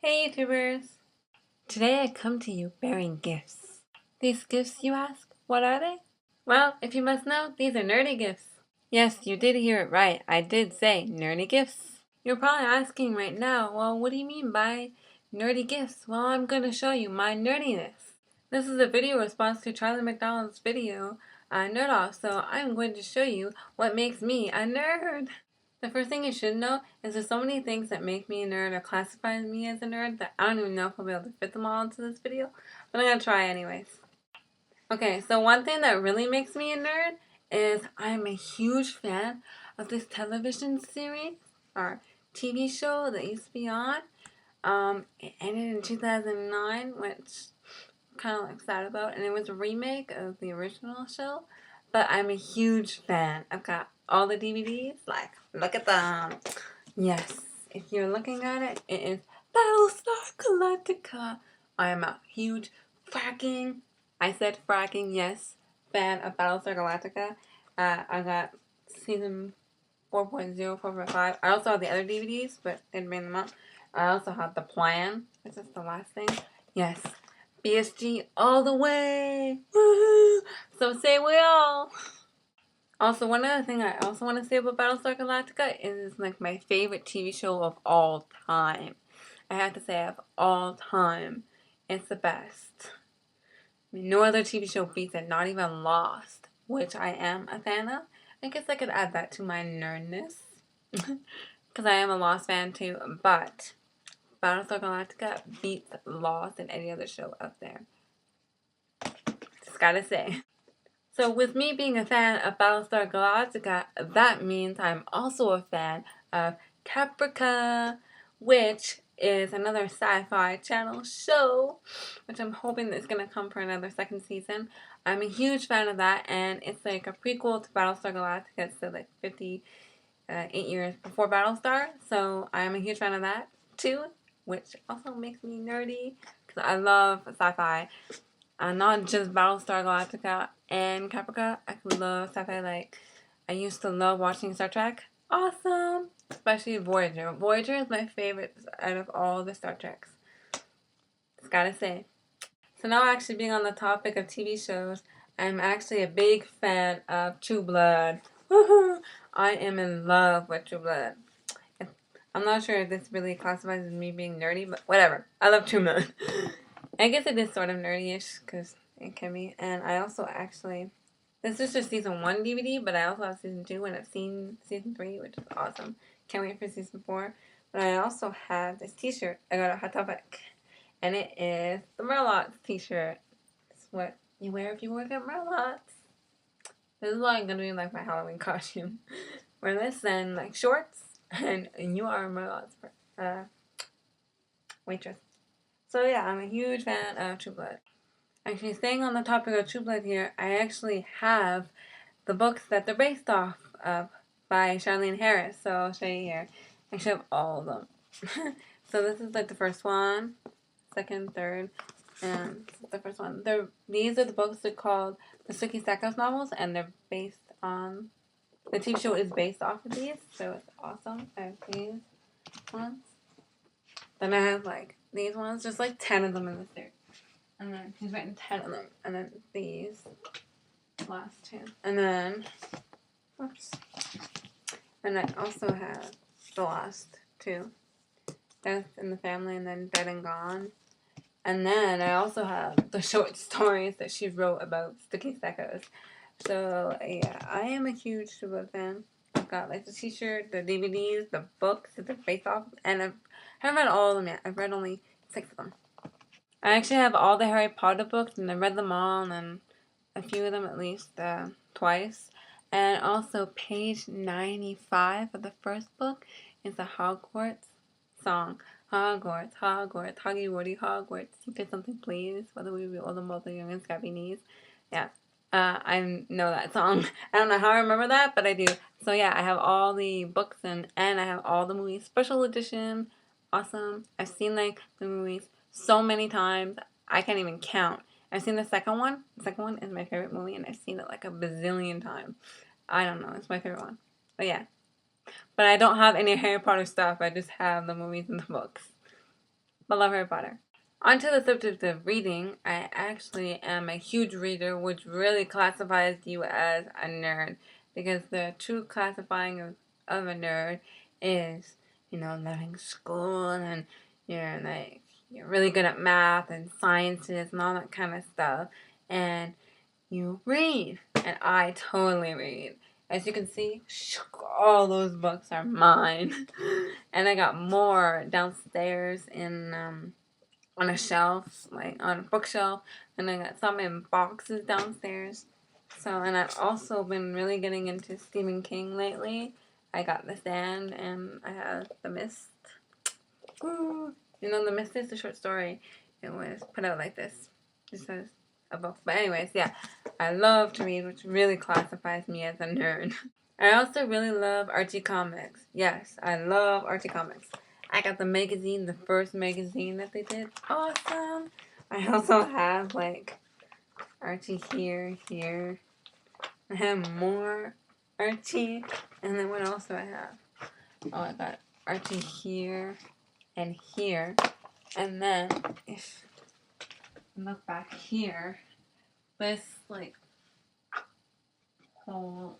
Hey YouTubers! Today I come to you bearing gifts. These gifts, you ask? What are they? Well, if you must know, these are nerdy gifts. Yes, you did hear it right. I did say nerdy gifts. You're probably asking right now, well, what do you mean by nerdy gifts? Well, I'm going to show you my nerdiness. This is a video response to Charlie McDonald's video, Nerd Off, so I'm going to show you what makes me a nerd. The first thing you should know is there's so many things that make me a nerd or classify me as a nerd that I don't even know if I'll be able to fit them all into this video, but I'm going to try anyways. Okay, so one thing that really makes me a nerd is I'm a huge fan of this television series or TV show that used to be on. It ended in 2009, which I'm kind of like sad about, and it was a remake of the original show, but I'm a huge fan. I've got all the DVDs, like, look at them. Yes, if you're looking at it, it is Battlestar Galactica. I am a huge I said fracking, yes, fan of Battlestar Galactica. I got season 4.0, 4.5. I also have the other DVDs, but didn't bring them up. I also have the plan. This is the last thing. Yes, BSG all the way. Woohoo! So say we all. Also, one other thing I also want to say about Battlestar Galactica is it's like my favorite TV show of all time. I have to say of all time. It's the best. No other TV show beats it, not even Lost, which I am a fan of. I guess I could add that to my nerdness. Because I am a Lost fan too, but Battlestar Galactica beats Lost and any other show out there. Just gotta say. So with me being a fan of Battlestar Galactica, that means I'm also a fan of Caprica, which is another sci-fi channel show, which I'm hoping is going to come for another second season. I'm a huge fan of that, and it's like a prequel to Battlestar Galactica, so like 58 years before Battlestar, so I'm a huge fan of that too, which also makes me nerdy, because I love sci-fi. Not just Battlestar Galactica and Caprica. I love sci-fi. Like, I used to love watching Star Trek. Awesome! Especially Voyager. Voyager is my favorite out of all the Star Treks. Just gotta say. So now actually being on the topic of TV shows, I'm actually a big fan of True Blood. Woohoo! I am in love with True Blood. I'm not sure if this really classifies as me being nerdy, but whatever. I love True Blood. I guess it is sort of nerdy-ish, because it can be. And I also actually, this is just season 1 DVD, but I also have season 2, and I've seen season 3, which is awesome. Can't wait for season 4. But I also have this t-shirt I got at Hot Topic, and it is the Merlots t-shirt. It's what you wear if you work at Merlots. This is like going to be like my Halloween costume. Wear this and like shorts, and you are a Merlots waitress. So yeah, I'm a huge fan of True Blood. Actually, staying on the topic of True Blood here, I actually have the books that they're based off of by Charlene Harris. So I'll show you here. I actually have all of them. So this is like the first one, second, third, and the first one. These are the books that are called the Sookie Stackhouse novels, and they're based on, the TV show is based off of these, so it's awesome. I have these ones. Then I have like these ones, just like 10 of them in this series. And then he's written 10 of them. And then these last 2. And then, oops. And I also have the last 2. Death in the Family and then Dead and Gone. And then I also have the short stories that she wrote about Sookie Stackhouse. So yeah, I am a huge True Blood fan. I've got like the t-shirt, the DVDs, the books that they're based off, and I haven't read all of them yet. I've read only 6 of them. I actually have all the Harry Potter books, and I read them all, and a few of them at least twice. And also page 95 of the first book is the Hogwarts song. Hogwarts, Hogwarts, Hoggy Woody, Hogwarts. You get something, please. Whether we be old and both young and scabby knees. Yeah. I know that song. I don't know how I remember that, but I do. So yeah, I have all the books and I have all the movies. Special edition. Awesome. I've seen like the movies so many times. I can't even count. I've seen the second one. The second one is my favorite movie, and I've seen it like a bazillion times. I don't know. It's my favorite one. But yeah. But I don't have any Harry Potter stuff. I just have the movies and the books. but love Harry Potter. On to the subject of reading, I actually am a huge reader, which really classifies you as a nerd, because the true classifying of a nerd is, loving school, and you're really good at math and sciences and all that kind of stuff, and you read, and I totally read. As you can see, all those books are mine, and I got more downstairs on a shelf, like on a bookshelf, and I got some in boxes downstairs. So, and I've also been really getting into Stephen King lately. I got The Stand, and I have The Mist. Ooh. The Mist is a short story. It was put out like this. It says a book. But anyways, yeah, I love to read, which really classifies me as a nerd. I also really love Archie comics. Yes, I love Archie comics. I got the magazine, the first magazine that they did. Awesome! I also have, Archie here. I have more Archie. And then what else do I have? Oh, I got Archie here and here. And then, if I look back here, this, whole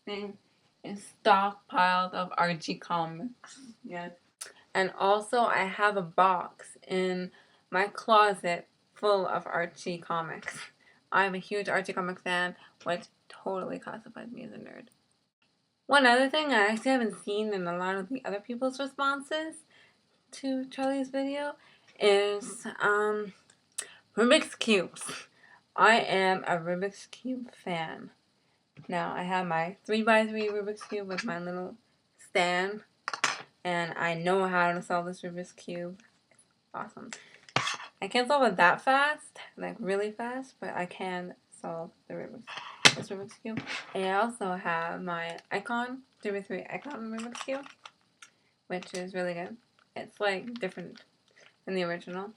thing is stockpiled of Archie comics. Yes. And also, I have a box in my closet full of Archie comics. I'm a huge Archie comics fan, which totally classifies me as a nerd. One other thing I actually haven't seen in a lot of the other people's responses to Charlie's video is Rubik's Cubes. I am a Rubik's Cube fan. Now, I have my 3x3 Rubik's Cube with my little stand, and I know how to solve this Rubik's Cube. Awesome. I can't solve it that fast, really fast, but I can solve this Rubik's Cube. And I also have my Icon, 3x3 Icon Rubik's Cube, which is really good. It's different than the original.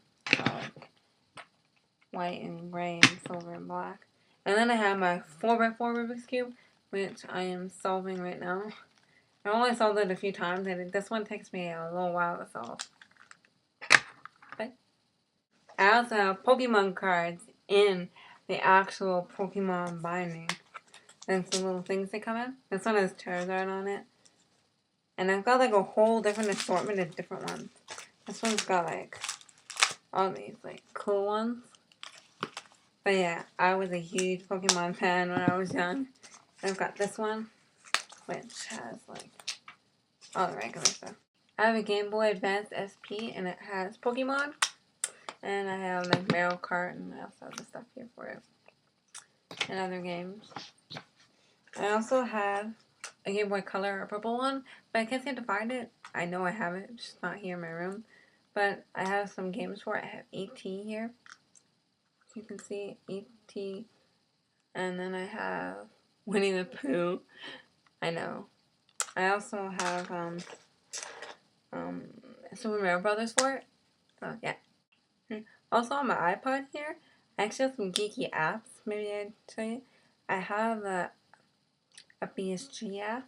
White and gray and silver and black. And then I have my 4x4 Rubik's Cube, which I am solving right now. I only solved it a few times, and this one takes me a little while to solve. But I also have Pokemon cards in the actual Pokemon binding. And some little things that come in. This one has Charizard on it. And I've got a whole different assortment of different ones. This one's got all these cool ones. But yeah, I was a huge Pokemon fan when I was young. And I've got this one, which has all the regular stuff. I have a Game Boy Advance SP, and it has Pokemon. And I have Mario Kart, and I also have the stuff here for it. And other games. I also have a Game Boy Color, a purple one, but I can't seem to find it. I know I have it, it's just not here in my room. But I have some games for it. I have E.T. here. You can see E.T. And then I have Winnie the Pooh. I know. I also have Super Mario Brothers for it. So yeah. Also on my iPod here, I actually have some geeky apps. Maybe I'd show you. I have a BSG app.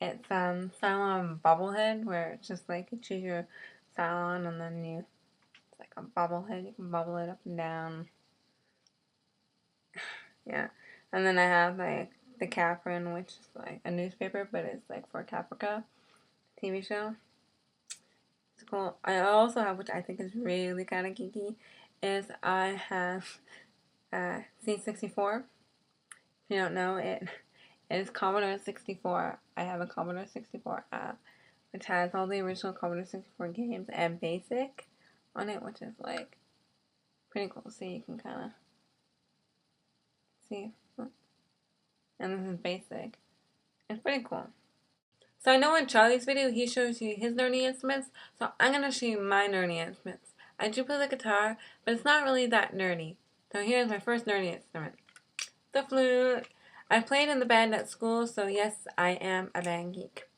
It's Cylon Bobblehead, where it's just you choose your Cylon, and then it's a bobblehead. You can bobble it up and down. Yeah. And then I have the Catherine, which is a newspaper, but it's for Caprica TV show. It's cool. I also have, which I think is really kind of geeky, is I have C64. If you don't know, it is Commodore 64. I have a Commodore 64 app, which has all the original Commodore 64 games and BASIC on it, which is pretty cool. So you can kind of see. And this is BASIC. It's pretty cool. So I know in Charlie's video, he shows you his nerdy instruments, so I'm going to show you my nerdy instruments. I do play the guitar, but it's not really that nerdy. So here's my first nerdy instrument. The flute. I played in the band at school, so yes, I am a band geek.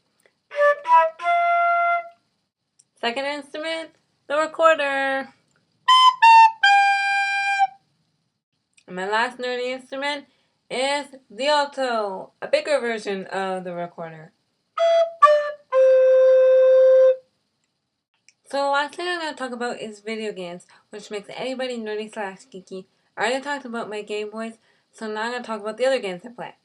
Second instrument, the recorder. And my last nerdy instrument is the alto, a bigger version of the recorder. So the last thing I'm going to talk about is video games, which makes anybody nerdy slash geeky. I already talked about my Game Boys, so now I'm going to talk about the other games I play.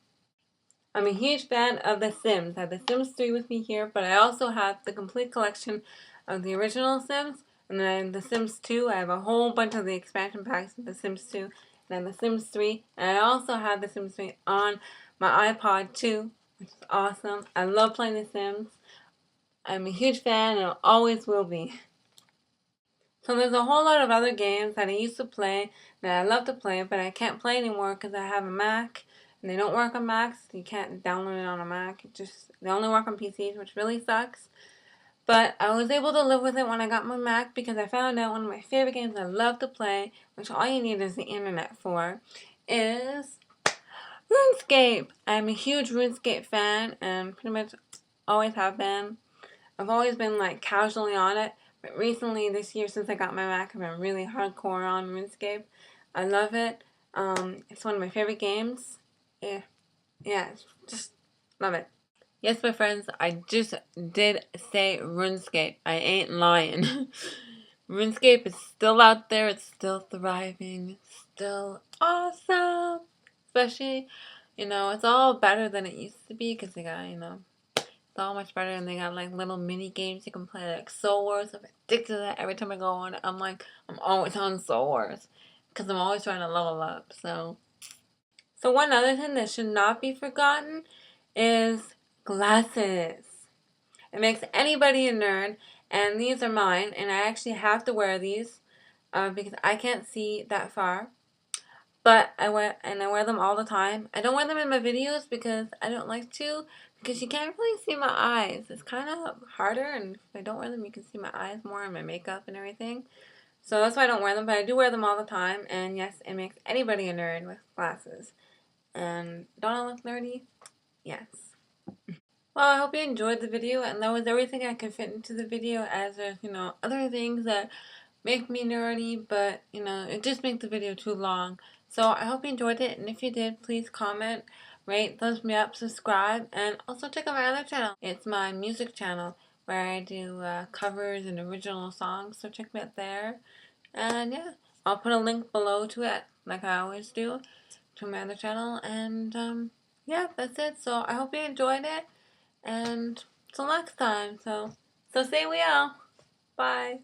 I'm a huge fan of The Sims. I have The Sims 3 with me here, but I also have the complete collection of the original Sims. And then The Sims 2, I have a whole bunch of the expansion packs of The Sims 2. And then The Sims 3, and I also have The Sims 3 on my iPod too, which is awesome. I love playing The Sims. I'm a huge fan and always will be. So there's a whole lot of other games that I used to play that I love to play, but I can't play anymore because I have a Mac and they don't work on Macs. You can't download it on a Mac. They only work on PCs, which really sucks. But I was able to live with it when I got my Mac because I found out one of my favorite games I love to play, which all you need is the internet for, is RuneScape. I'm a huge RuneScape fan and pretty much always have been. I've always been like casually on it, but recently this year since I got my Mac, I've been really hardcore on RuneScape. I love it. It's one of my favorite games. Yeah, just love it. Yes, my friends, I just did say RuneScape. I ain't lying. RuneScape is still out there. It's still thriving. It's still awesome. Especially, it's all better than it used to be because they got, so much better, and they got like little mini games you can play, like Soul Wars. I'm addicted to that. Every time I go on it, I'm always on Soul Wars because I'm always trying to level up. So one other thing that should not be forgotten is glasses. It makes anybody a nerd, and these are mine, and I actually have to wear these because I can't see that far. But I wear them all the time. I don't wear them in my videos because I don't like to, because you can't really see my eyes. It's kind of harder, and if I don't wear them, you can see my eyes more and my makeup and everything. So that's why I don't wear them, but I do wear them all the time. And yes, it makes anybody a nerd with glasses. And don't I look nerdy? Yes. Well, I hope you enjoyed the video, and that was everything I could fit into the video, as there's, other things that make me nerdy, but, it just makes the video too long. So I hope you enjoyed it, and if you did, please comment, rate, thumbs me up, subscribe, and also check out my other channel. It's my music channel, where I do covers and original songs, so check me out there. And yeah, I'll put a link below to it, like I always do, to my other channel, and yeah, that's it. So I hope you enjoyed it. And till next time, so stay well. Bye.